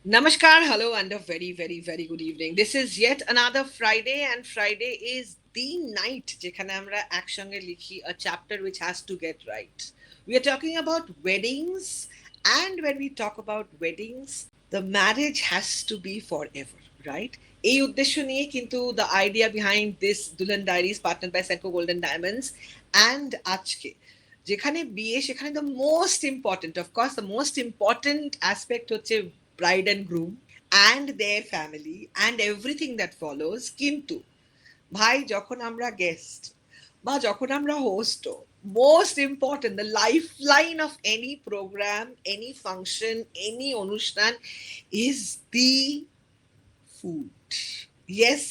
Namaskar, hello, and a very, very, very good evening. This is yet another Friday, and Friday is the night যেখানে আমরা একসঙ্গে লিখি a chapter which has to get right. We are talking about weddings, and when we talk about weddings, the marriage has to be forever, right? এই উদ্দেশ্য নিয়ে কিন্তু the idea behind this Dulhan Diaries partnered by Senco Gold Diamonds and আজকে যেখানে বিয়ে সেখানে the most important, of course, the most important aspect হচ্ছে bride and groom and their family and everything that follows. কিন্তু ভাই যখন আমরা guest বা যখন আমরা হোস্টও, most important, the lifeline of any program, any function, any অনুষ্ঠান is the food. Yes,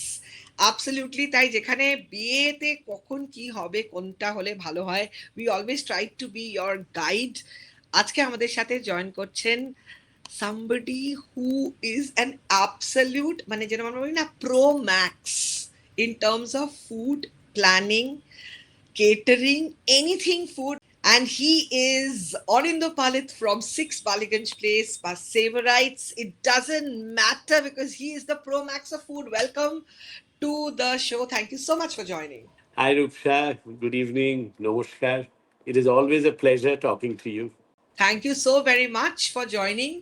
absolutely. তাই যেখানে বিয়েতে কখন কি হবে, কোনটা হলে ভালো হয়, we always try to be your guide. আজকে আমাদের সাথে জয়েন করছেন somebody who is an absolute মানে যেন আমরা বলি না pro max in terms of food planning, catering, anything food. And he is Aninda Palit from 6 Baliganj Place, Savourites. It doesn't matter because he is the pro max of food. Welcome to the show. Thank you so much for joining. Hi, Roopsha. Good evening. Namaskar. It is always a pleasure talking to you. Thank you so very much for joining.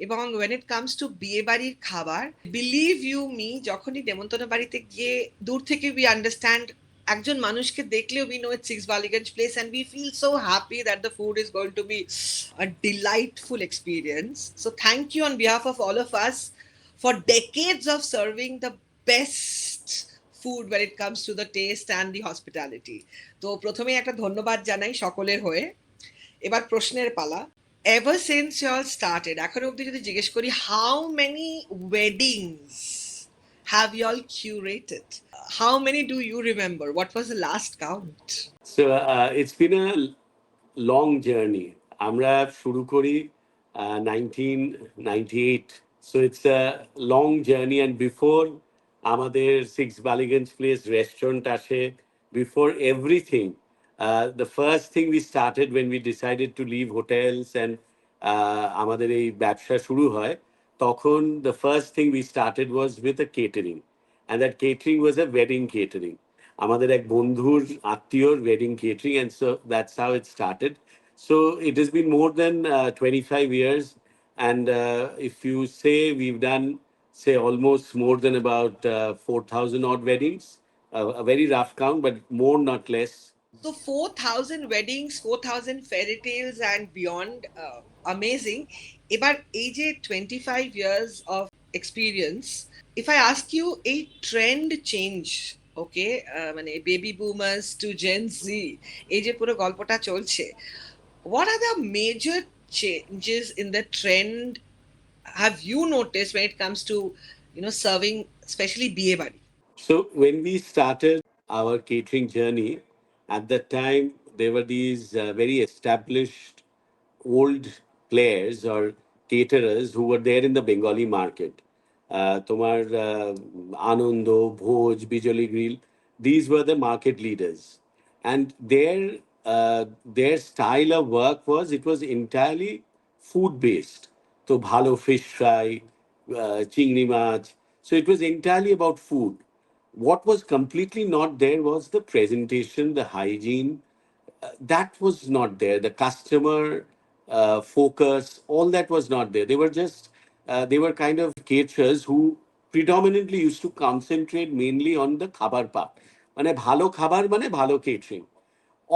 এবং when it comes to বিয়ে বাড়ির খাবার, believe you me, যখনই নেমন্তন্ন বাড়িতে গিয়ে দূর থেকে we understand একজন মানুষকে দেখলেও we know it's 6 Baliganj Place and we feel so happy that the food is going to be a delightful experience. So thank you on behalf of all of us for decades of serving the best food when it comes to the taste and the hospitality. তো প্রথমেই একটা ধন্যবাদ জানাই সকলের হয়ে। এবার প্রশ্নের পালা। Ever since you all started, এখন অবধি যদি জিজ্ঞেস করি, how many weddings have you all curated? How many do you remember? What was the last count? So it's been a long journey. আমরা শুরু করি 1998. So it's a long journey and before আমাদের 6 Baligans Place restaurant আসে, before everything, the first thing we started when we decided to leave hotels and আমাদের এই ব্যবসা শুরু হয়, তখন the first thing we started was with a catering. And that catering was a wedding catering. আমাদের এক বন্ধুর আত্মীয়র wedding catering, and so that's how it started. So it has been more than 25 years, and if you say we've done, say, almost more than about 4,000 odd weddings, a very rough count, but more, not less. So 4,000 weddings, 4,000 fairy tales and beyond. Amazing. এবার এই যে 25 years of experience, if I ask you a trend change, okay, মানে baby boomers to Gen Z, এই যে পুরো গল্পটা চলছে, what are the major changes in the trend have you noticed when it comes to, serving, especially বিয়ে বাড়ি? So when we started our catering journey, at that time there were these very established old players or caterers who were there in the Bengali market. Tomar Anando, Bhoj, Bijoli Grill, these were the market leaders. And their style of work was, it was entirely food based. So bhalo fish fry, chingri mach. So it was entirely about food. What was completely not there was the presentation, the hygiene. That was not there. The customer focus, all that was not there. They were just, they were kind of caterers who predominantly used to concentrate mainly on the khabar part. মানে ভালো খাবার মানে ভালো catering.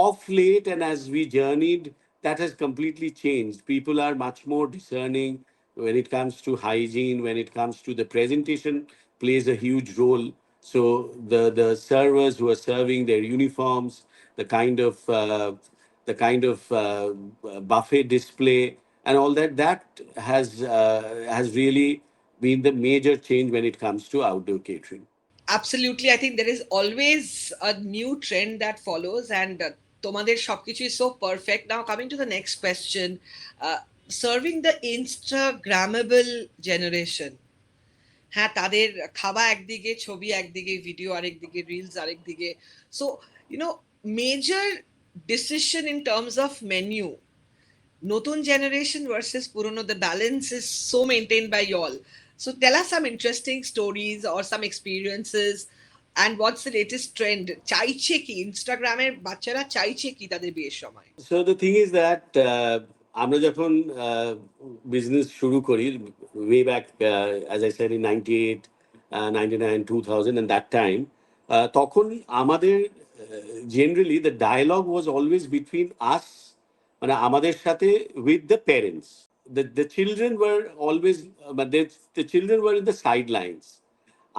Of late, and as we journeyed, that has completely changed. People are much more discerning when it comes to hygiene, when it comes to the presentation, plays a huge role. So the servers who are serving, their uniforms, the kind of buffet display and all that, that has really been the major change when it comes to outdoor catering. Absolutely, I think there is always a new trend that follows, and তোমাদের সবকিছু is so perfect. Now coming to the next question, serving the Instagrammable generation, হ্যাঁ, তাদের খাওয়া একদিকে, ছবি একদিকে, video আরেকদিকে, reels আরেকদিকে। So, major decision in terms of menu নতুন generation versus পুরনো, the balance is so maintained by y'all. So tell us some interesting stories or some experiences, and what's the latest trend? চাইছে কি ইনস্টাগ্রামের বাচ্চারা, চাইছে কি তাদের বিয়ের সময়? So the thing is that আমরা যখন বিজনেস শুরু করি way back as I said in 98 99 2000 and that time তখন আমাদের generally the dialogue was always between us মানে আমাদের সাথে with the parents. The children were always but the children were in the sidelines.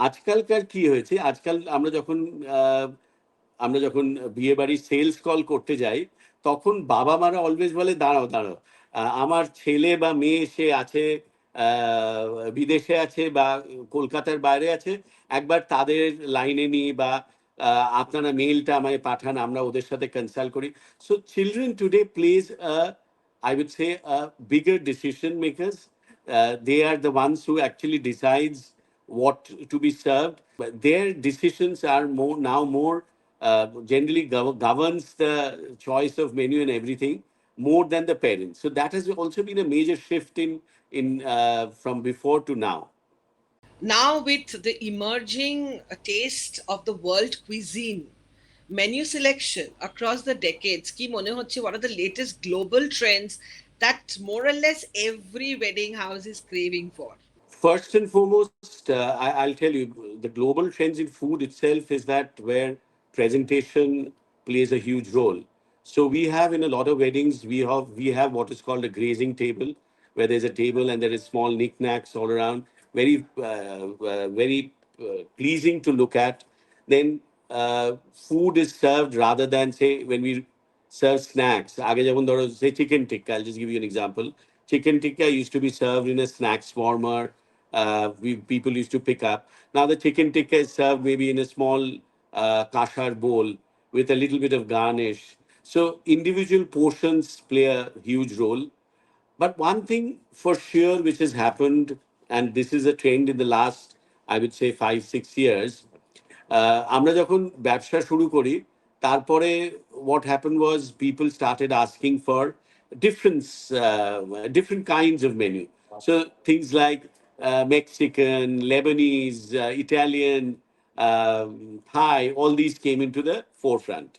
আজকালকার কি হয়েছে আজকাল আহ, আমরা যখন বিয়ে বাড়ির সেলস কল করতে যাই তখন বাবা মারা অলওয়েজ বলে দাঁড়াও দাঁড়াও আমার ছেলে বা মেয়ে সে আছে বিদেশে আছে বা কলকাতার বাইরে আছে একবার তাদের লাইনে নিই বা আপনারা মেইলটা আমায় পাঠান আমরা ওদের সাথে কনসাল্ট করি so children today pledge I would say bigger decision makers. They are the ones who actually decides what to be served. But their decisions are more generally governs the choice of menu and everything more than the parents. So that has also been a major shift in from before to now. Now with the emerging taste of the world cuisine, menu selection across the decades, কি মনে হচ্ছে what are the latest global trends that more or less every wedding house is craving for? First and foremost, I'll tell you, the global trends in food itself is that where presentation plays a huge role. So we have in a lot of weddings, we have what is called a grazing table, where there's a table and there is small knickknacks all around, very pleasing to look at. Then food is served rather than say when we serve snacks. আগে যেমন ধরো say chicken tikka, I'll just give you an example. Chicken tikka used to be served in a snacks warmer. People used to pick up. Now the chicken tikka is served maybe in a small kashar bowl with a little bit of garnish. So individual portions play a huge role. But one thing for sure which has happened, and this is a trend in the last, I would say, 5 6 years, আমরা যখন ব্যবসা শুরু করি তারপরে what happened was people started asking for different different kinds of menu. So things like Mexican, Lebanese, Italian, Thai, all these came into the forefront.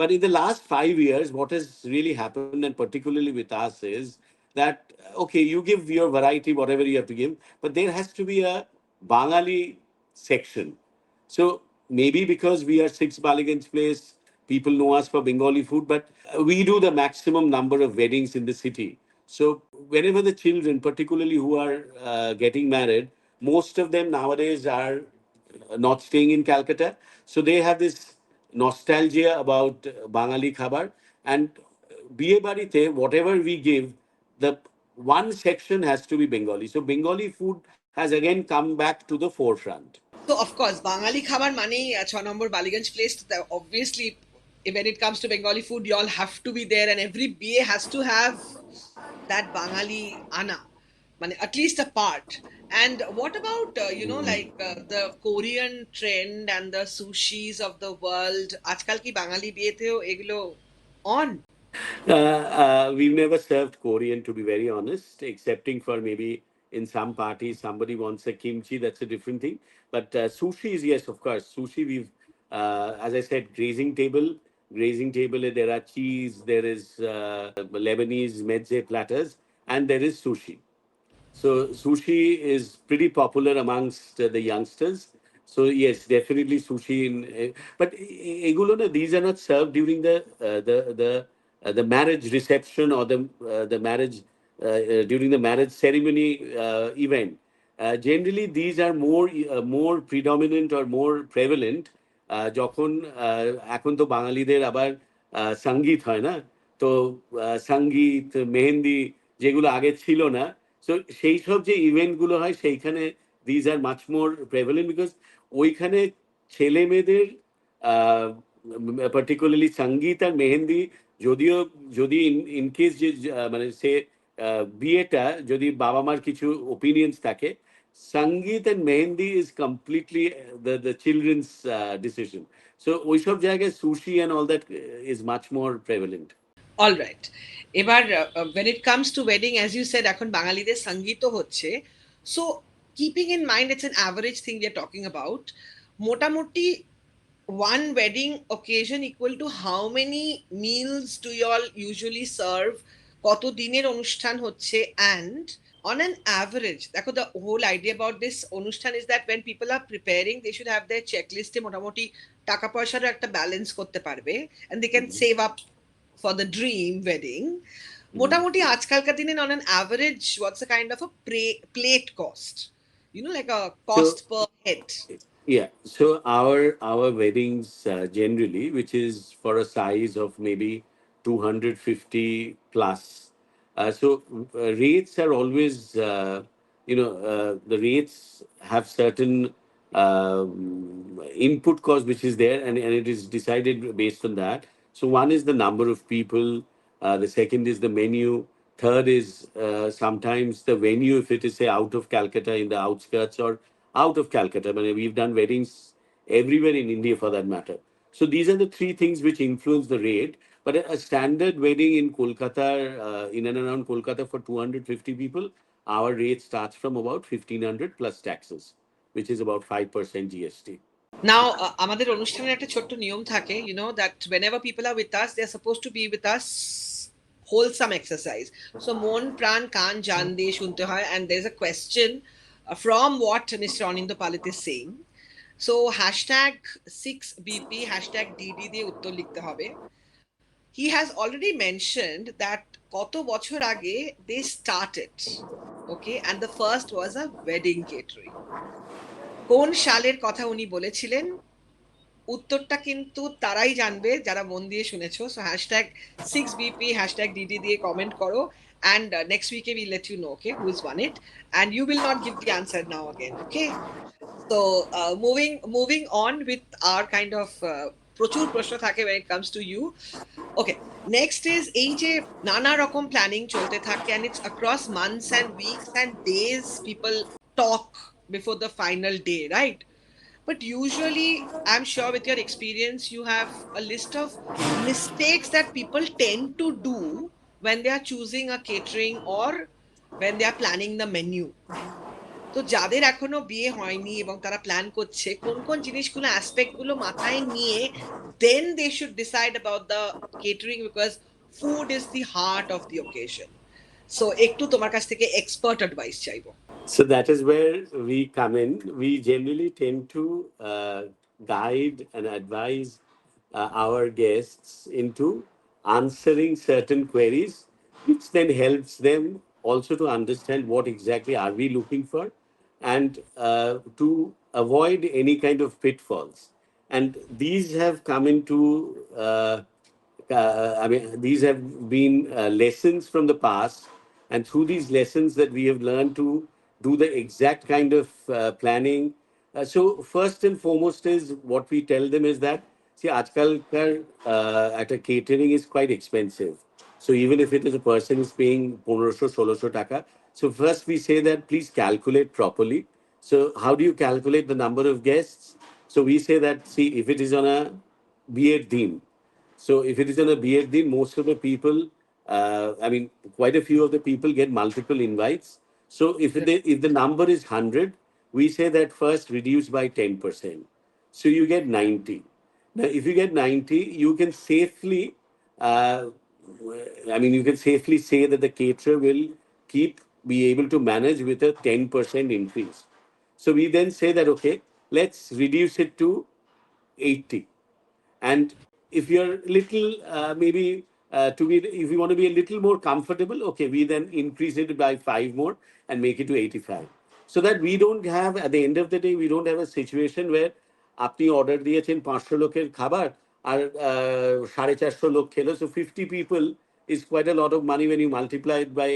But in the last 5 years, what has really happened, and particularly with us, is that okay, you give your variety, whatever you have to give, but there has to be a Bangali section. So maybe because we are six Baligans place, people know us for Bengali food, but we do the maximum number of weddings in the city. So whenever the children, particularly who are getting married, most of them nowadays are not staying in Calcutta. So they have this nostalgia about Bangali khabar. And biye barite, whatever we give, the one section has to be Bengali. So Bengali food has again come back to the forefront. So of course বাঙালি খাবার মানেই 6 নম্বর Ballygunge place, obviously when it comes to Bengali food you all have to be there, and every biye has to have that Bangali ana, মানে at least a part. And what about like the Korean trend and the sushis of the world? আজকাল কি বাঙালি বিয়েতেও এগুলো on? We've never served Korean, to be very honest, excepting for maybe in some parties somebody wants a kimchi. That's a different thing. But sushi is yes, of course. Sushi, as I said, grazing table. There are cheese. There is Lebanese mezze platters, and there is sushi. So sushi is pretty popular amongst the youngsters. So yes, definitely sushi. But egulo na, these are not served during the marriage reception or the marriage during the marriage ceremony event. Generally, these are more predominant or more prevalent. যখন এখন তো বাঙালিদের আবার সঙ্গীত হয় না তো সঙ্গীত মেহেন্দি যেগুলো আগে ছিল না সো সেই সব যে ইভেন্টগুলো হয় সেইখানে these are much more prevalent because ওইখানে ছেলে মেয়েদের পার্টিকুলারলি সঙ্গীত আর মেহেন্দি যদিও যদি ইনকেস যে মানে সে বিয়েটা যদি বাবা মার কিছু ওপিনিয়ন্স থাকে sangeet and mehendi is completely the children's decision. So ওইসব জায়গায় sushi and all that is much more prevalent. All right. এবার when it comes to wedding, as you said, এখন বাঙালিদের সঙ্গীতও হচ্ছে। So keeping in mind it's an average thing we are talking about, মোটামুটি one wedding occasion equal to how many meals do you all usually serve, কত দিনের অনুষ্ঠান হচ্ছে, and on an average দেখো, the whole idea about this অনুষ্ঠান is that when people are preparing they should have their checklist এ মোটামুটি টাকা পয়সারও একটা balance করতে পারবে, and they can save up for the dream wedding. মোটামুটি আজকালকার দিনে on an average what's a kind of a plate cost, like a cost So per head? yeah, so our weddings generally, which is for a size of maybe 250 plus. Rates are always, the rates have certain input cost which is there, and it is decided based on that. So one is the number of people, the second is the menu, third is sometimes the venue, if it is say out of Calcutta in the outskirts or out of Calcutta. I mean, we've done weddings everywhere in India for that matter. So these are the three things which influence the rate. But a standard wedding in Kolkata, in and around Kolkata for 250 people, our rate starts from about 1500 plus taxes, which is about 5% GST. নাও আমাদের অনুষ্ঠানের একটা ছোট্ট নিয়ম থাকে, that whenever people are with us, they are supposed to be with us wholesome exercise. So মন প্রাণ কান জান দিয়ে শুনতে হয়, and there's a question from what Mr. Aninda Palit is saying. So hashtag 6BP hashtag DD দিয়ে উত্তর লিখতে হবে। He has already mentioned that কত বছর আগে they started, okay, and the first was a wedding catering. কোন সালের কথা উনি বলেছিলেন, উত্তরটা কিন্তু তারাই জানবে যারা মন দিয়ে শুনেছো। So hashtag 6BP hashtag DD দিয়ে কমেন্ট করো, and next week we let you know, okay, who's won it, and you will not give the answer now again, okay? So moving on with our kind of প্রচুর প্রশ্ন থাকে when it comes to you. Okay, next is এই যে নানা রকম planning চলতে থাকে, and it's across months and weeks and days people talk before the final day, right? But usually, I'm sure with your experience, you have a list of mistakes that people tend to do when they are choosing a catering or when they are planning the menu. তো যাদের এখনো বিয়ে হয়নি এবং তারা plan করছে, কোন কোন জিনিসগুলো অ্যাসপেক্ট গুলো মাথায় নিয়ে then they should decide about the catering, because food is the heart of the occasion. So একটু তোমার কাছ থেকে expert advice চাইবো। So that is where we come in. We generally tend to guide and advise our guests into answering certain queries, which then helps them also to understand what exactly are we looking for, and to avoid any kind of pitfalls. And these have come into these have been lessons from the past, and through these lessons that we have learned to do the exact kind of planning. So first and foremost is what we tell them is that, see, aajkal at a catering is quite expensive. So even if it is a person is paying 1500 1600 taka, so first we say that please calculate properly. So how do you calculate the number of guests? So we say that, see, if it is on a beard theme, so if it is on a BFD, most of the people, quite a few of the people get multiple invites. So if the number is 100, we say that first reduce by 10%. So you get 90. Now, if you get 90, you can safely, you can safely say that the caterer will be able to manage with a 10% increase. So we then say that, okay, let's reduce it to 80. And if you're little, maybe if you want to be a little more comfortable, okay, we then increase it by five more and make it to 85. So that we don't have, at the end of the day, we don't have a situation where আপনি order দিয়েছেন 500 লোকের খাবার আর 450 লোক খেলো, so 50 people is quite a lot of money when you multiply it by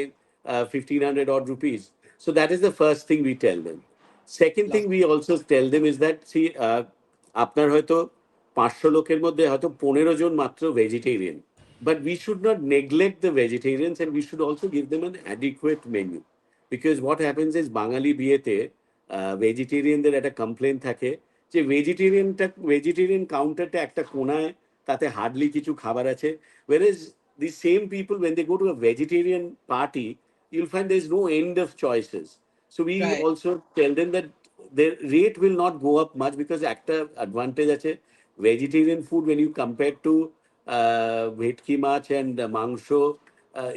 1500 odd rupees. So that is the first thing we tell them. Second thing we also tell them is that, see, আপনার হয়তো 500 লোকের মধ্যে হয়তো 15 জন মাত্র vegetarian, but we should not neglect the vegetarians, and we should also give them an adequate menu. Because what happens is বাঙালি বিয়েতে ভেজিটেরিয়ানদের একটা complain থাকে যে ভেজিটেরিয়ান কাউন্টারটা একটা কোনায়, তাতে হার্ডলি কিছু খাবার আছে, whereas these same people, when they go to a vegetarian party, you'll find there's no end of choices. So we Right. also tell them that their rate will not go up much because একটা advantage আছে vegetarian food when you compare to ভেটকি মাছ and মাংস,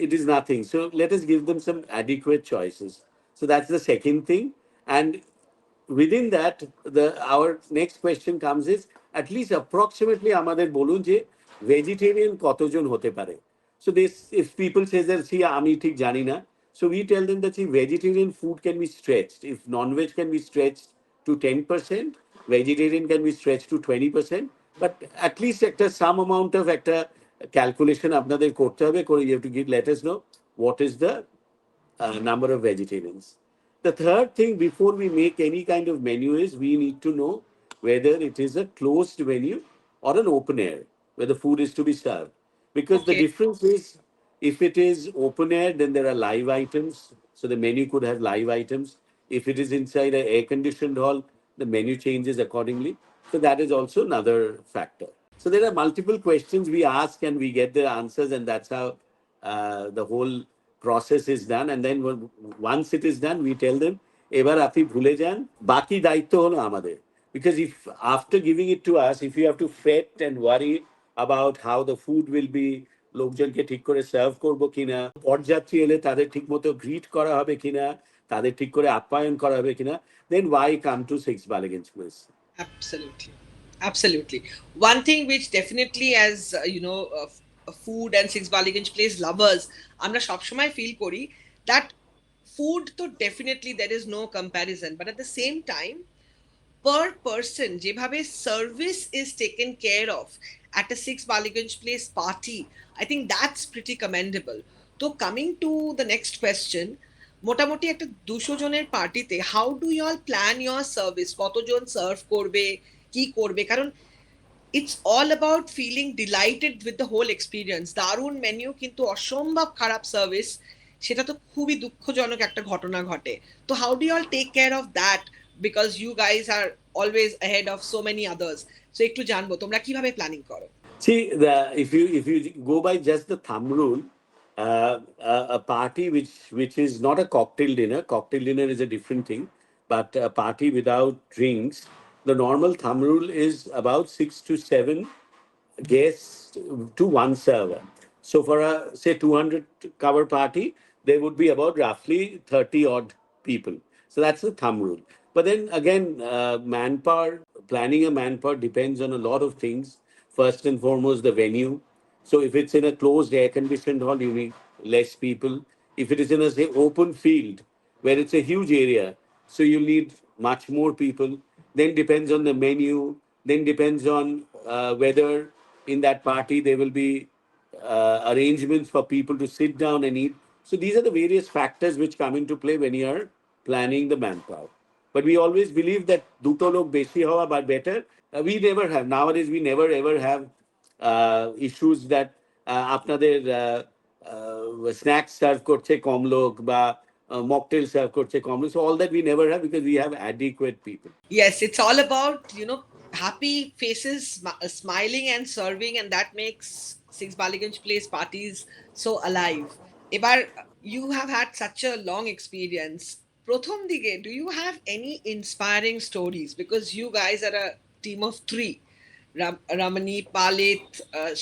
it is nothing. So let us give them some adequate choices. So that's the second thing. And within that, the our next question comes is at least approximately আমাদের বলুন যে vegetarian কতজন হতে পারে. So this, if people say that see আমি ঠিক জানি না, so we tell them that see vegetarian food can be stretched. If non-veg can be stretched to 10%, vegetarian can be stretched to 20%, but at least একটা some amount of একটা calculation আপনাদের করতে হবে করে you have to give, let us know what is the number of vegetarians. The third thing before we make any kind of menu is we need to know whether it is a closed menu or an open air where the food is to be served. Because the Okay. difference is if it is open air, then there are live items. So the menu could have live items. If it is inside an air conditioned hall, the menu changes accordingly. So that is also another factor. So there are multiple questions we ask and we get the answers, and that's how the whole process is done. And then once it is done, we tell them, এবার আপনি ভুলে যান, বাকি দায়িত্ব হলো আমাদের. Because if after giving it to us, if you have to fret and worry about how the food will be, লোকজনকে ঠিক করে সার্ভ করবো কিনা, পরযাত্রী এলে তাদের ঠিক মতো গ্রিট করা হবে কিনা, তাদের ঠিক করে আপ্যায়ন করা হবে কিনা, then why come to Six Balagans Place? Absolutely. Absolutely. One thing which definitely, as food and Six Baliganj Place lovers, আমরা সবসময় ফিল করি that food তো definitely there is no comparison, but at the same time per person যেভাবে service is taken care of at a Six Baliganj Place party, I think that's pretty commendable. So coming to the next question, মোটামুটি একটা 200 জনের পার্টিতে how do you all plan your service, কতজন serve করবে, কি করবে? কারণ it's all about feeling delighted with the whole experience. দারুণ মেনু কিন্তু অসম্ভব খারাপ সার্ভিস, সেটা তো খুবই দুঃখজনক একটা ঘটনা ঘটে। তো how do you all take care of that, because you guys are always ahead of so many others? সো একটু জানবো তোমরা কিভাবে প্ল্যানিং করো। See, if you go by just the thumb rule, a party which is not a cocktail dinner is a different thing, but a party without drinks, the normal thumb rule is about 6 to 7 guests to one server. So for a say 200 cover party, there would be about roughly 30 odd people. So that's the thumb rule. But then again, manpower, planning a manpower depends on a lot of things. First and foremost, the venue. So if it's in a closed air conditioned hall, you need less people. If it is in a say open field where it's a huge area, so you need much more people. Then depends on the menu. Then depends on whether in that party there will be arrangements for people to sit down and eat. So these are the various factors which come into play when you are planning the manpower. But we always believe that দুটো লোক বেশি হওয়া but better. We never have nowadays. We never ever have issues that আপনাদের snacks serve করছে কম লোক বা mocktail serve করছে কম লোক. So all that we never have because we have adequate people. Yes, it's all about, happy faces, smiling and serving, and that makes Six Baliganj Place parties so alive. Ebar, you have had such a long experience. Prothom dige, do you have any inspiring stories? Because you guys are a team of three. Ramani, Palit,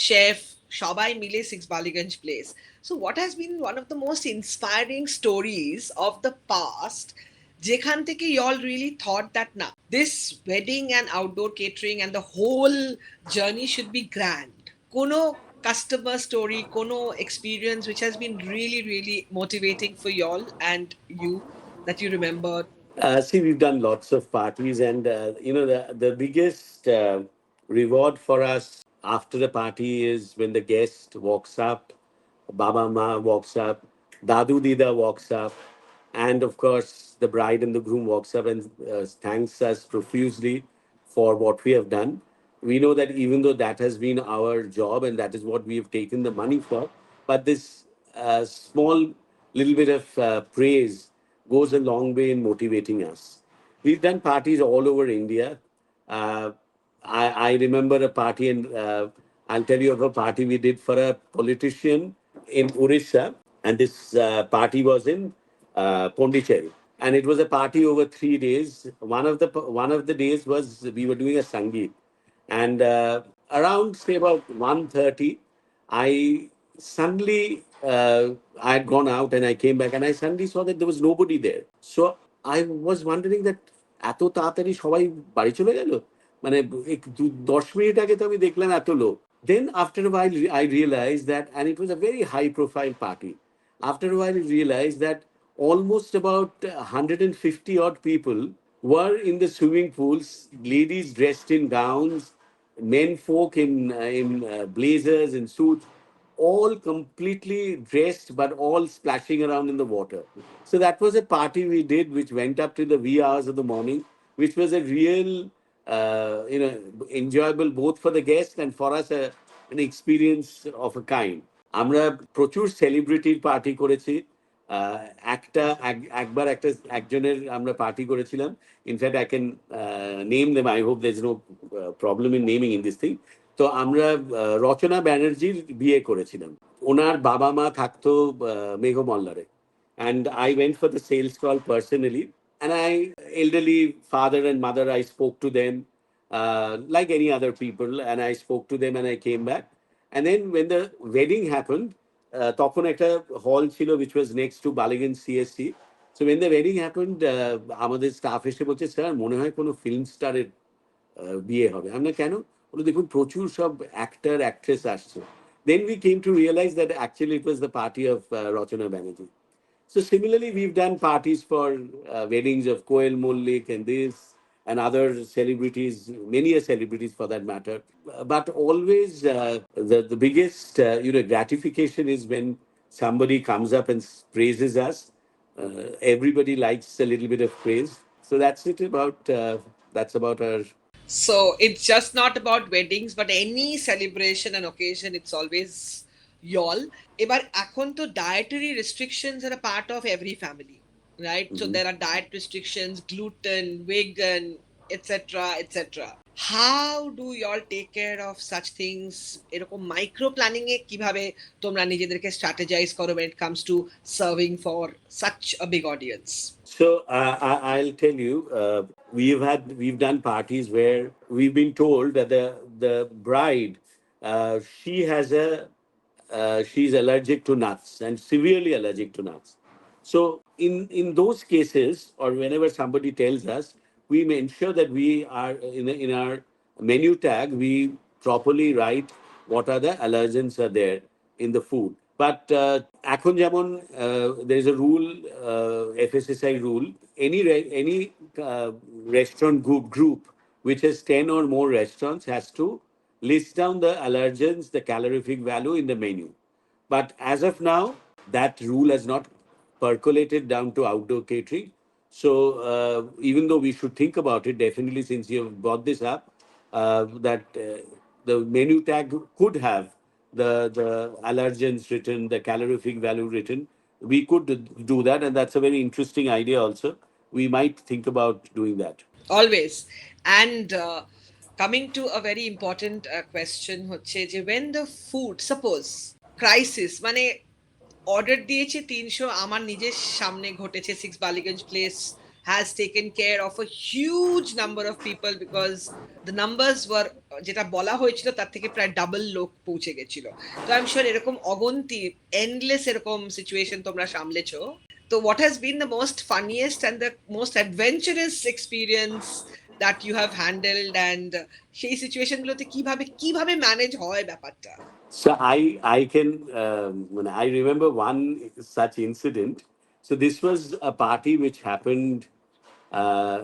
Chef, Shabai Mile, Six Baliganj Place. So, what has been one of the most inspiring stories of the past যেখান থেকে you all really thought that না, this wedding and outdoor catering and the whole journey should be grand? কোনো customer story, কোনো experience which has been really, really motivating for you all and you that you remember? See, we've done lots of parties, and the biggest reward for us after the party is when the guest walks up, Baba Ma walks up, Dadu Dida walks up, and of course the bride and the groom walks up and thanks us profusely for what we have done. We know that even though that has been our job and that is what we have taken the money for, but this small little bit of praise goes a long way in motivating us. We've done parties all over India. I remember a party in I'll tell you of a party we did for a politician in Orissa, and this party was in Pondicherry, and it was a party over 3 days. One of the days was we were doing a sangeet, and around say about 1:30, I suddenly I had gone out and I came back and I suddenly saw that there was nobody there. So I was wondering that এত তাড়াতাড়ি সবাই বাড়ি চলে গেল, মানে 10 minute আগে তো আমি দেখলাম এত লোক। Then after a while I realized that, and it was a very high profile party. After a while I realized that almost about 150 odd people were in the swimming pools, ladies dressed in gowns, men folk in blazers and suits, all completely dressed but all splashing around in the water. So that was a party we did, which went up to the wee hours of the morning, which was a real, enjoyable both for the guests and for us, an experience of a kind. আমরা প্রচুর সেলিব্রিটির party করেছি। একবার একজনের আমরা party করেছিলাম। In fact I can name them, I hope there is no problem in naming in this thing. তো আমরা রচনা ব্যানার্জির বিয়ে করেছিলাম। ওনার বাবা মা থাকতো মেঘমল্লারে, and I went for the sales call personally. And elderly father and mother, I spoke to them like any other people, and I spoke to them, and I came back. And then when the wedding happened, তখন একটা hall ছিল which was next to Baligan CSC. So when the wedding happened, আমাদের staff এসে বলছে, sir মনে হয় কোনো film স্টারের বিয়ে হবে। আমরা কেন? বলে দেখুন প্রচুর সব অ্যাক্টর অ্যাক্ট্রেস আসছে। Then we came to realize that actually it was the party of Rachana Banerjee. So similarly, we've done parties for weddings of Koel Mullik and this and other celebrities, many a celebrities for that matter. But always the biggest gratification is when somebody comes up and praises us. Everybody likes a little bit of praise. So that's about our. So it's just not about weddings, but any celebration and occasion, it's always y'all. এবার এখন তো dietary restrictions are a part of every family, right? So Mhm. there are diet restrictions, gluten, vegan, etc., etc. How do y'all take care of such things? এরকম micro planning এ কিভাবে তোমরা নিজেদেরকে স্ট্র্যাটেজাইজ করো when it comes to serving for such a big audience? So I'll tell you, we've done parties where we've been told that the bride, she has a she's allergic to nuts and severely allergic to nuts. So in those cases, or whenever somebody tells us, we may ensure that we are in our menu tag, we properly write what are the allergens are there in the food. But এখন যেমন there is a rule, FSSI rule, any restaurant group which has 10 or more restaurants has to list down the allergens, the calorific value in the menu. But as of now, that rule has not percolated down to outdoor catering. So even though we should think about it, definitely, since you have brought this up, that the menu tag could have the allergens written, the calorific value written. We could do that, and that's a very interesting idea. Also, we might think about doing that. Always. And coming to a very important question হচ্ছে যে when the food, suppose crisis, মানে order দিয়েছে 300, আমার নিজের সামনে ঘটেছে, 6 Ballygunge place has taken care of a huge number of people because the numbers were, যেটা বলা হয়েছিল তার থেকে প্রায় ডাবল লোক পৌঁছে গেছিল। তো আই এম শিওর এরকম অগন্তি এন্ডলেস এরকম সিচুয়েশন তোমরা সামলেছো। তো what has been the most funniest and the most adventurous experience that you have handled, and সেই সিচুয়েশনগুলোতে কিভাবে কিভাবে ম্যানেজ হয় ব্যাপারটা? So I can when I remember one such incident. So this was a party which happened uh,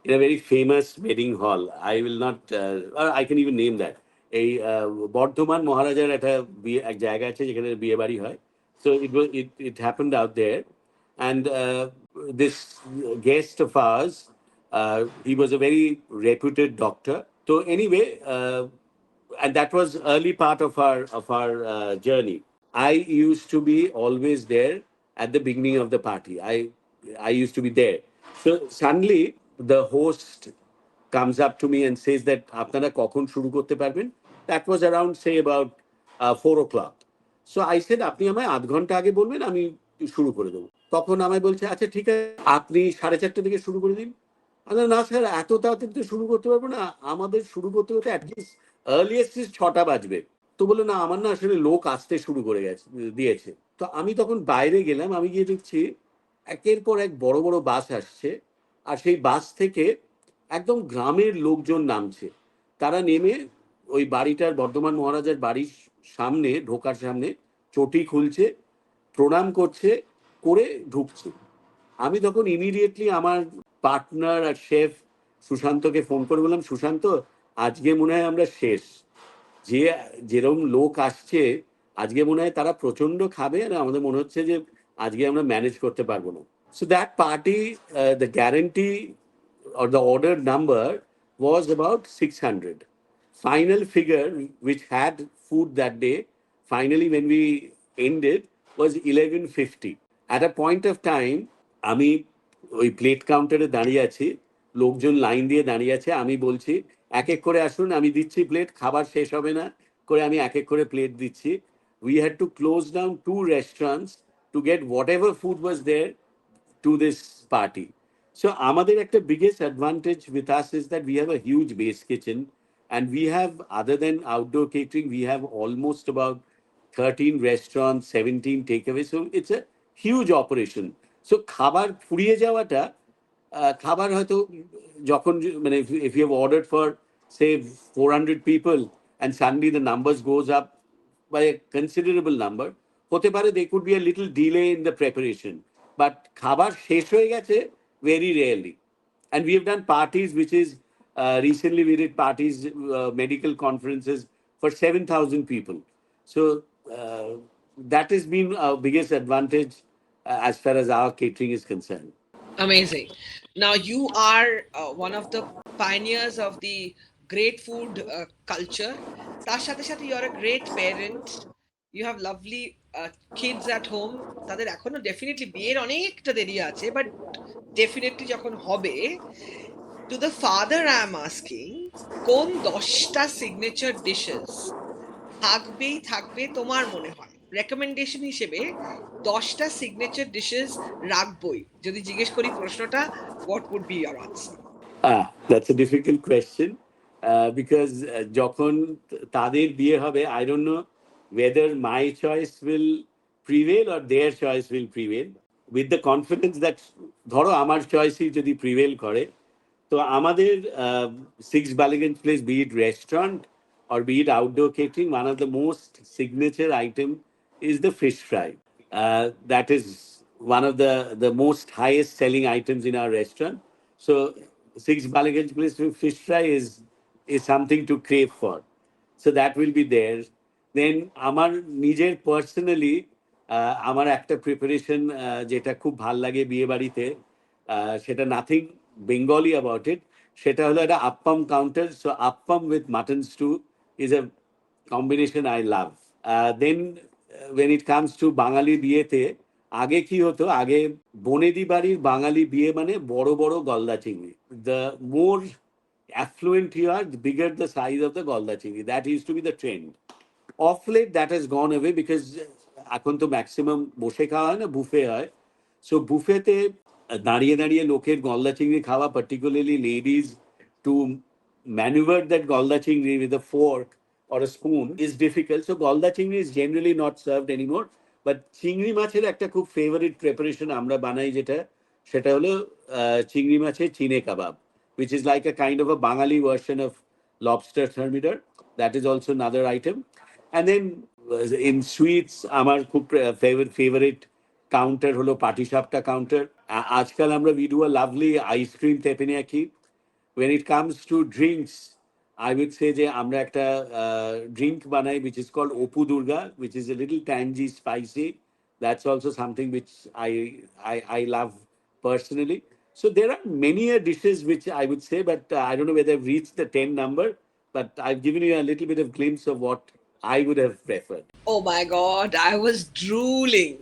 in a very famous wedding hall. I will not. Or I can even name that. এই বর্ধমান মহারাজার একটা এক জায়গা আছে যেখানে বিয়ে বাড়ি হয়। So it happened out there, and this guest of ours, he was a very reputed doctor. So anyway, and that was early part of our journey. I used to be always there at the beginning of the party. I used to be there. So suddenly the host comes up to me and says that আপনারা কখন শুরু করতে পারবেন? That was around, say, about 4 o'clock. So I said, আপনি আমায় আধ ঘন্টা আগে বলবেন, আমি শুরু করে দেবো। তখন আমায় বলছে, আচ্ছা ঠিক আছে, আপনি 4:30 থেকে শুরু করে দিন। আমি না স্যার, এত তাড়াতাড়ি তো শুরু করতে পারবো না, আমাদের শুরু করতে করতে অ্যাটলিস্ট আর্লিয়েস্ট 6টা বাজবে। তো বললো, না আমার না আসলে লোক আসতে শুরু করে গেছে, দিয়েছে। তো আমি তখন বাইরে গেলাম, আমি গিয়ে দেখছি একের পর এক বড় বড় বাস আসছে, আর সেই বাস থেকে একদম গ্রামের লোকজন নামছে। তারা নেমে ওই বাড়িটার, বর্ধমান মহারাজার বাড়ির সামনে, ঢোকার সামনে চটি খুলছে, প্রণাম করছে, করে ঢুকছে। আমি তখন ইমিডিয়েটলি আমার পার্টনার আর শেফ সুশান্তকে ফোন করে বললাম, সুশান্ত, আজকে মনে হয় আমরা শেষ। যে যেরকম লোক আসছে, আজকে মনে হয় তারা প্রচন্ড খাবে, আর আমাদের মনে হচ্ছে যে আজকে আমরা ম্যানেজ করতে পারবো না। So that party, the guarantee or the ordered number was about 600. Final figure, which had food that day, finally when we ended, was 1150. At a point of time, আমি ওই প্লেট কাউন্টারে দাঁড়িয়ে আছি, লোকজন লাইন দিয়ে দাঁড়িয়ে আছে, আমি বলছি এক এক করে আসুন, আমি দিচ্ছি প্লেট, খাবার শেষ হবে না, করে আমি এক এক করে প্লেট দিচ্ছি। We had to close down 2 restaurants to get whatever food was there to this party. So আমাদের একটা biggest advantage with us is that we have a huge base kitchen, and we have, other than outdoor catering, we have almost about 13 restaurants, 17 takeaways. So it's a huge operation. So খাবার ফুরিয়ে যাওয়াটা, খাবার হয়তো যখন মানে if you have ordered for say 400 people and suddenly the numbers goes up by a considerable number, হতে পারে there could be a little delay in the preparation, but খাবার শেষ হয়ে গেছে very rarely. And we have done parties, which is recently we did parties, medical conferences for 7,000 people. So that has been our biggest advantage as far as our catering is concerned. Amazing. Now, you are one of the pioneers of the great food culture. তার সাথে সাথে you are a great parent. You have lovely kids at home. তাদের এখনো definitely বিয়ের অনেকটা দেরি আছে, but definitely যখন হবে, to the father I am asking, কোন 10টা সিগনেচার ডিশেস থাকবেই থাকবে তোমার মনে হয় রেকমেন্ডেশন হিসেবে? 10টা সিগনেচার ডিশেস রাখবই যদি জিজ্ঞেস করি প্রশ্নটা, what would be your answer? That's a difficult question, because যখন তাদের বিয়ে হবে, I don't know whether my choice will prevail or their choice will prevail. With the confidence that ধরো আমার চয়েসই যদি প্রিভেল করে, তো আমাদের six Ballygunge place, be it restaurant or be it outdoor catering, one of the most signature item is the fish fry. That is one of the most highest selling items in our restaurant. So six Balaganj place fish fry is something to crave for. So that will be there. Then আমার নিজের personally আমার একটা preparation যেটা খুব ভাল লাগে বিয়ে বাড়িতে, সেটা নাথিং বেঙ্গলি অ্যাবাউট ইট, সেটা হলো একটা appam counter. So appam with mutton stew is a combination I love. Then when it comes to Bangali বিয়েতে, আগে কি হতো, আগে বনেদি বাড়ির বাঙালি বিয়ে মানে বড় বড় গলদা চিংড়ি। The more affluent you are, the bigger the size of the golda chingri. That used to be the trend. Of late, that has gone away because এখন তো ম্যাক্সিমাম বসে খাওয়া হয় না, বুফে হয়। সো বুফেতে দাঁড়িয়ে দাঁড়িয়ে লোকের গলদা চিংড়ি খাওয়া, particularly ladies, to maneuver that golda chingri with a fork or a spoon is difficult. So golda chingri is generally not served anymore. But চিংড়ি মাছের একটা খুব ফেভারিট প্রিপারেশন আমরা বানাই, যেটা সেটা হলো চিংড়ি মাছের চিনে কাবাব, which is like a kind of a Bangali version of lobster thermidor. That is also another item. And then in sweets, আমার খুব favorite counter হলো পাটিসাপটা কাউন্টার। আজকাল আমরা we do a lovely ice cream teppanyaki. When it comes to drinks, I would say যে আমরা একটা drink বানাই which is called Opu Durga, which is a little tangy, spicy. That's also something which I love personally. So there are many dishes which I would say, but I don't know whether I've reached the 10 number, but I've given you a little bit of glimpse of what I would have preferred. Oh my god, I was drooling,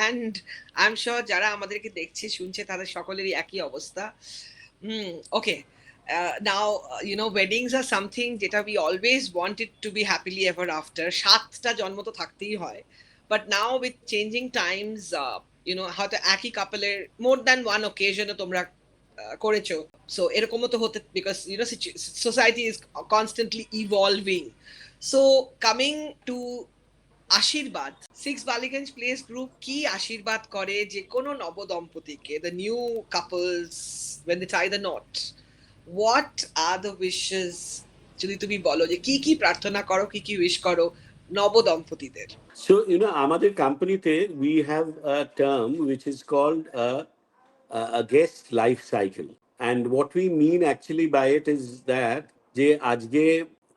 and I'm sure যারা আমাদেরকে দেখছে শুনছে তাদের সকলেরই একই অবস্থা। ওকে, Now, weddings are something যেটা we always want it to be happily ever after. সাতটা জন্ম তো থাকতেই হয়, but now with changing times, হয়তো একই কাপলের more than one occasion তোমরা করেছো, so এরকমও তো হতে, because society is constantly evolving. So coming to আশীর্বাদ, সিক্স বালিগঞ্জ প্লেস গ্রুপ কি আশীর্বাদ করে যে কোনো নবদম্পতিকে, the new couples, when they tie the knot, what are the wishes? যদি তুমি বলো যে কি কি প্রার্থনা করো, কি কি উইশ করো নবদম্পতিদের। So, আমাদের কোম্পানিতে we have a term which is called a guest life cycle. And what we mean actually by it is that যে আজকে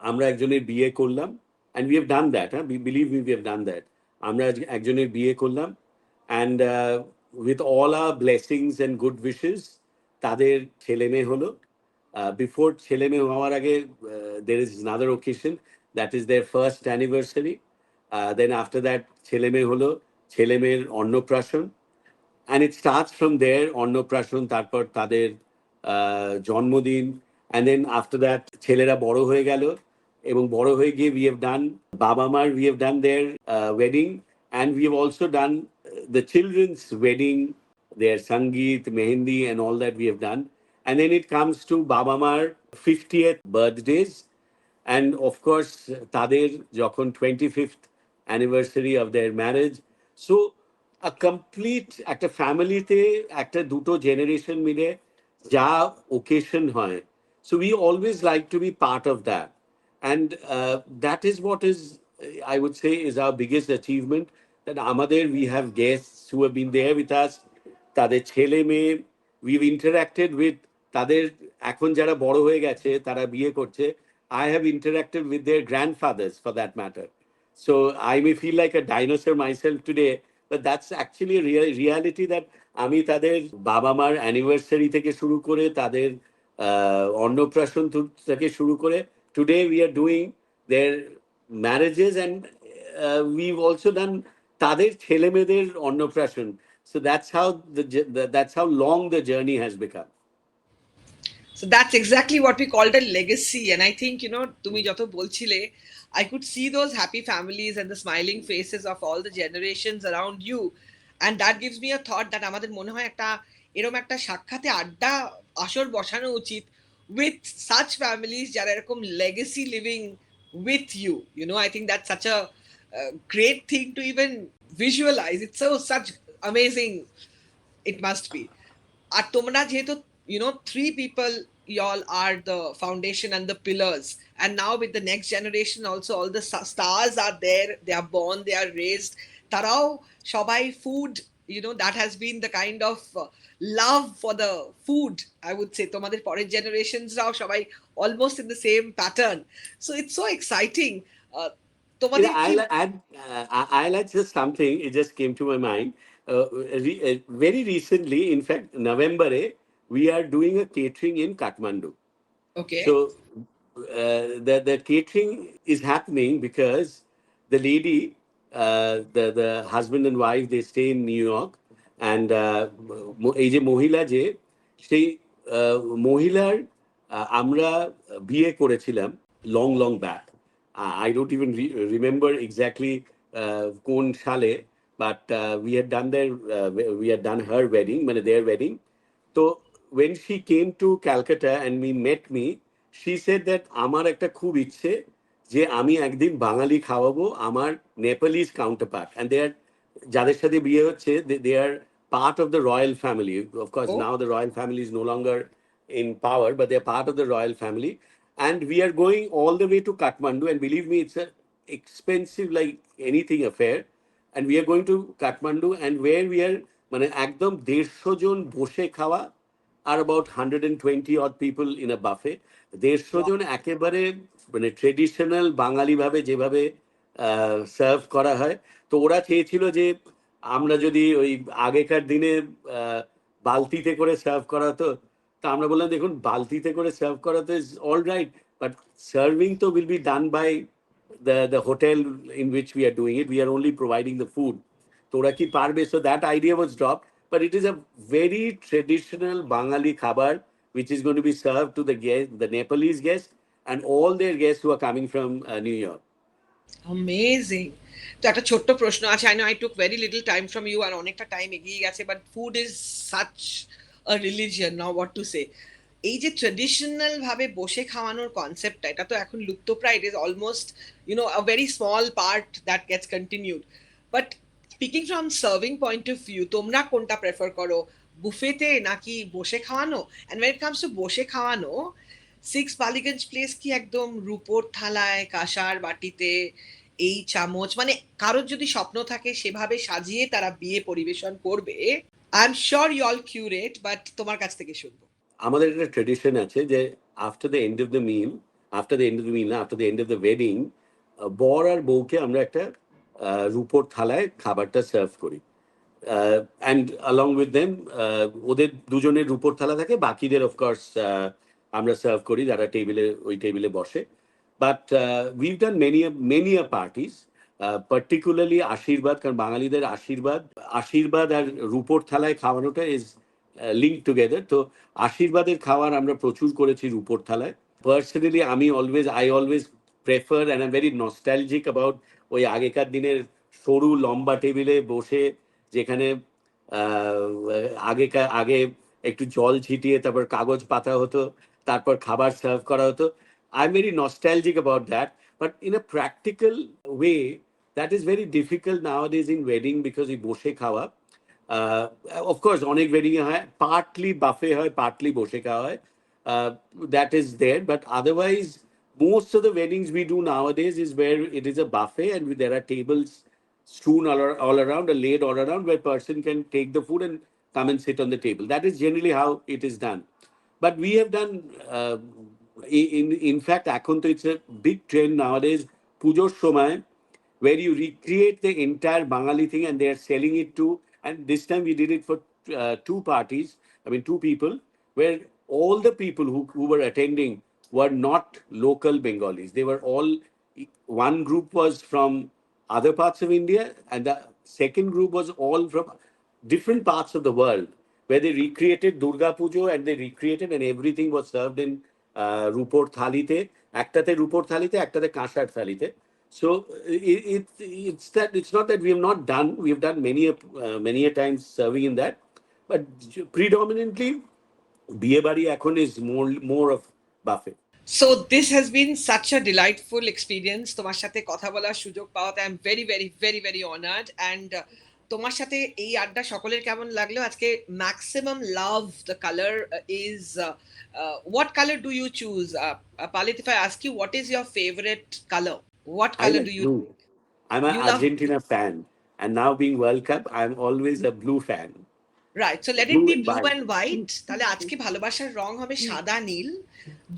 আমরা একজনের বিয়ে করলাম, and we have done that, we believe we have done that. আমরা আজকে একজনের বিয়ে করলাম, and with all our blessings and good wishes, তাদের ছেলে মেয়ে হলো। Before ছেলে মেয়ে হওয়ার আগে, there is another occasion, that is their first anniversary. Then after that ছেলে মেয়ে হলো, ছেলে মেয়ের অন্নপ্রাশন, and it starts from there, অন্নপ্রাশন, তারপর তাদের জন্মদিন, and then after that ছেলেরা বড় হয়ে গেল, এবং বড় হয়ে গিয়ে we have done বাবা মার, we have done their wedding, and we have also done the children's wedding, their sangeet, mehendi, and all that we have done. And then it comes to বাবা মার 50th birthdays, and of course তাদের যখন 25th anniversary of their marriage. So a complete একটা ফ্যামিলিতে একটা দুটো generation মিলে যা occasion হয়, so we always like to be part of that. And that is what is, I would say, is our biggest achievement, that আমাদের we have guests who have been there with us, তাদের ছেলে মেয়ে, we've interacted with তাদের, এখন যারা বড় হয়ে গেছে তারা বিয়ে করছে, I have interacted with their grandfathers for that matter. So I may feel like a dinosaur myself today, but that's actually a reality, that আমি তাদের বাবা মার অ্যানিভার্সারি থেকে শুরু করে তাদের অন্নপ্রাশন থেকে শুরু করে, today we are doing their marriages, and we've also done তাদের ছেলে মেয়েদের অন্নপ্রাশন. So that's how long the journey has become. So that's exactly what we called a legacy. And I think, তুমি যত বলছিলে, I could see those happy families and the smiling faces of all the generations around you. And that gives me a thought that আমাদের মনে হয় একটা এরকম একটা সাক্ষাতে আড্ডা আসর বসানো উচিত with such families যারা এরকম legacy living with you. I think that's such a great thing to even visualize. It's such amazing, it must be. আর তোমরা যেহেতু three people, y'all are the foundation and the pillars, and now with the next generation also, all the stars are there, they are born, they are raised, তারাও সবাই food, that has been the kind of love for the food, I would say তোমাদের পরের generations রাও সবাই almost in the same pattern. So it's so exciting. তোমাদের কি I like just something. It just came to my mind. Very recently, in fact, November, we are doing a catering in Kathmandu. okay? So the catering is happening because the lady, the husband and wife, they stay in New York, and এই যে মহিলা যে, সেই মহিলার আমরা বিয়ে করেছিলাম long long back. I don't even remember exactly কোন সালে, but we had done we had done her wedding, মানে their wedding. So when she came to Calcutta and we met me, she said that আমার একটা খুব ইচ্ছে যে আমি একদিন বাঙালি খাওয়াবো আমার Nepalese counterpart, and they are, যাদের সাথে বিয়ে হচ্ছে, they are part of the royal family. Of course, Oh, now the royal family is no longer in power, but they are part of the royal family. And we are going all the way to Kathmandu, and believe me, it's a expensive like anything affair. And we are going to Kathmandu, and where we are, মানে একদম 150 জন বসে খাওয়া, আর about 120 odd people in a buffet. 150 wow. জন একেবারে মানে traditional বাঙালি ভাবে যেভাবে serve করা হয়। তো ওরা চেয়েছিল যে আমরা যদি ওই আগেকার দিনে বালতিতে করে সার্ভ করা হতো, তা আমরা বললাম দেখুন বালতিতে করে সার্ভ করা তো is all right, but serving তো will be done by the hotel in which we are doing it. We are only providing the food. তো ওরা কি পারবে? So that idea was dropped. But it is a very traditional Bangali khabar which is going to be served to the guest, the Nepalese guests, and all their guests who are coming from New York. Amazing. তো একটা ছোট্ট প্রশ্ন আছে, I know I took very little time from you আর অনেকটা time এগিয়ে গেছে, but food is such a religion now, what to say. এই যে ট্রেডিশনাল ভাবে বসে খাওয়ানোর কনসেপ্টটা, এটা তো এখন লুপ্তপ্রায়, it is almost a very small part that gets continued. But speaking from serving point of view, তোমরা কোনটা প্রেফার করো, বুফেতে নাকি বসে খাওয়ানো? And when it comes to বসে খাওয়ানো, সিক্স বালিগঞ্জ প্লেস কি একদম রূপোর থালায়, কাঁসার বাটিতে, এই চামচ, মানে কারোর যদি স্বপ্ন থাকে সেভাবে সাজিয়ে তারা বিয়ে পরিবেশন করবে, I am sure you all curate, but তোমার কাছ থেকে শুনবো। আমাদের একটা ট্রেডিশন আছে যে after the end of the meal, after the end of the meal না, after the end of the wedding, বর আর বউকে আমরা একটা রূপোর থালায় খাবারটা সার্ভ করি। অ্যান্ড along with them, ওদের দুজনের রূপোর থালা থাকে, বাকিদের অফকোর্স আমরা সার্ভ করি যারা ওই টেবিলে বসে। But we've done many a parties, particularly আশীর্বাদ, কারণ বাঙালিদের আশীর্বাদ আর রূপোর থালায় খাওয়ানোটা ইজ লিঙ্ক টুগেদার। তো আশীর্বাদের খাবার আমরা প্রচুর করেছি রূপোর থালায়। Personally I always prefer and I am very nostalgic about ওই আগেকার দিনের সরু লম্বা টেবিলে বসে, যেখানে আগে একটু জল ছিটিয়ে তারপর কাগজ পাতা হতো, তারপর খাবার সার্ভ করা হতো। I am very nostalgic about that, but in a practical way that is very difficult নাওয়াডেজ in wedding, because এই বসে খাওয়া, অফকোর্স অনেক ওয়েডিং এ হয় পার্টলি বাফে হয়, পার্টলি বসে খাওয়া হয়, that is there. But otherwise, most of the weddings we do nowadays is where it is a buffet and there are tables strewn all around, or laid all around, where person can take the food and come and sit on the table. That is generally how it is done. But we have done, in fact, এখন তো it's a big trend nowadays, পুজোর সময়, where you recreate the entire Bengali thing and they are selling it to. And this time we did it for two parties, I mean, two people, where all the people who were attending were not local Bengalis. They were all, one group was from other parts of India, and the second group was all from different parts of the world, where they recreated Durga Pujo and they recreated, and everything was served in Rupor Thalite, Aktate Rupor Thalite, Aktate Kashar Thalite. So it's not that we have not done, we have done many a times serving in that, but predominantly বিয়ে বাড়ি এখন is more of buffet. So this has been such a delightful experience, তোমার সাথে কথা বলার সুযোগ পাওয়াতে I am very very very very honoured. And তোমার সাথে এই আড্ডা সকলের কেমন লাগলো আজকে? Maximum love, the colour is, what colour do you choose? Palit, if I ask you what is your favourite colour, what I colour do like you, blue. I'm an you love? Argentina fan, and now being World Cup, I'm always a blue fan. Right, so let it Blue be and blue white. And white. তাহলে আজকে ভালোবাসার রং হবে সাদা নীল।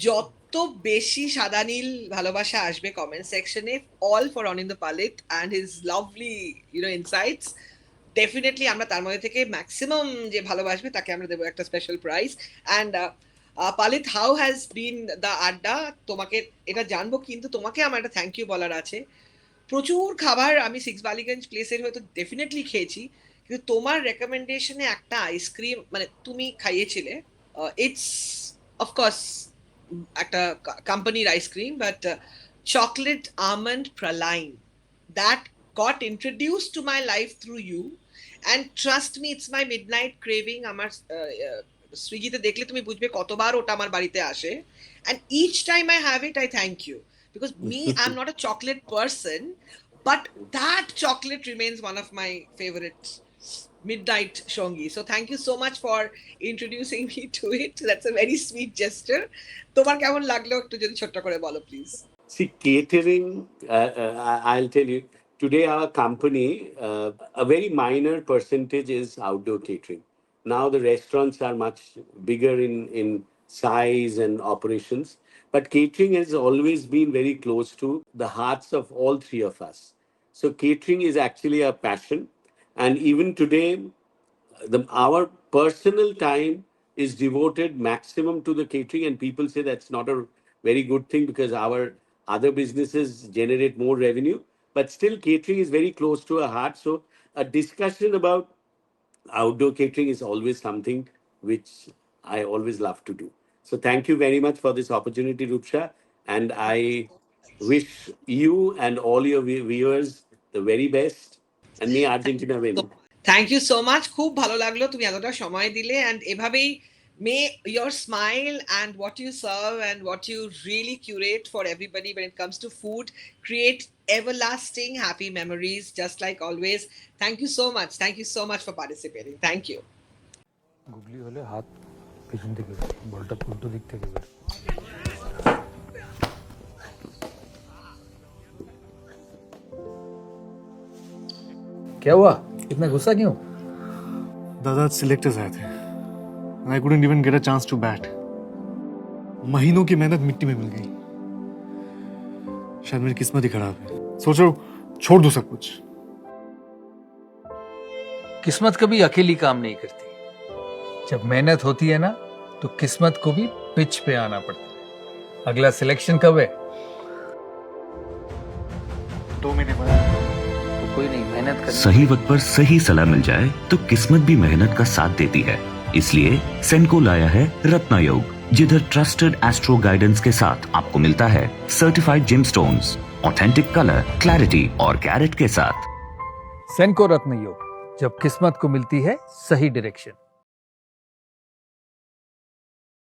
যত বেশি সাদা নীল ভালোবাসা আসবে কমেন্ট সেকশনে, অল ফর অনিন্দ পালিত and his lovely insights, definitely আমরা তার মধ্যে থেকে ম্যাক্সিমাম যে ভালোবাসবে তাকে আমরা দেবো একটা স্পেশাল প্রাইজ। অ্যান্ড পালিত, হাউ হ্যাজ বিন দ্য আড্ডা? তোমাকে এটা জানবো, কিন্তু তোমাকে আমার একটা থ্যাংক ইউ বলার আছে। প্রচুর খাবার আমি সিক্স বালিগঞ্জ প্লেসের হয়তো ডেফিনেটলি খেয়েছি, কিন্তু তোমার রেকমেন্ডেশনে একটা আইসক্রিম মানে তুমি খাইয়েছিলে, ইটস অফকোর্স একটা কোম্পানির ice cream, but chocolate almond praline, that got introduced to my life through you, and trust me, it's my midnight craving. আমার সুইগিতে দেখলে তুমি বুঝবে কতবার ওটা আমার বাড়িতে আসে, and each time I have it I thank you, because me, I'm not a chocolate person, but that chocolate remains one of my favorite midnight shongi. So thank you so much for introducing me to it. That's a very sweet gesture. তোমার কেমন লাগলো একটু যদি ছোট্ট করে বলো please. See, catering, I'll tell you, today our company, a very minor percentage is outdoor catering. Now the restaurants are much bigger in size and operations, but catering has always been very close to the hearts of all three of us. So catering is actually a passion, and even today, our personal time is devoted maximum to the catering, and people say that's not a very good thing because our other businesses generate more revenue, but still catering is very close to our heart. So a discussion about outdoor catering is always something which I always love to do. So thank you very much for this opportunity, Roopsha. And I wish you and all your viewers the very best. And may Argentina win. Thank you so much, খুব ভালো লাগলো তুমি এতটা সময় দিলে, and এভাবেই মে your smile and what you serve and what you really curate for everybody when it comes to food create everlasting happy memories, just like always. Thank you so much, thank you so much for participating. Thank you. গুগলি হলে হাত পেছন থেকে বলটা উল্টো দিক থেকে বের। क्या हुआ, इतना गुस्सा क्यों? दादा सिलेक्टर्स आए थे and I couldn't even get a chance to bat. महीनों की मेहनत मिट्टी में मिल गई। शायद मेरी किस्मत ही खराब है। सोचो छोड़ दो सब कुछ। किस्मत कभी अकेली काम नहीं करती। जब मेहनत होती है ना तो किस्मत को भी पिच पे आना पड़ता है। अगला सिलेक्शन कब है? 2 महीने बाद। कोई नहीं, मेहनत कर। सही वक्त पर सही सलाह मिल जाए तो किस्मत भी मेहनत का साथ देती है। इसलिए सेंको लाया है रत्न योग, जिधर ट्रस्टेड एस्ट्रो गाइडेंस के साथ आपको मिलता है certified gemstones, authentic colour, clarity और कैरेट के साथ। सेंको रत्न योग, जब किस्मत को मिलती है सही डायरेक्शन।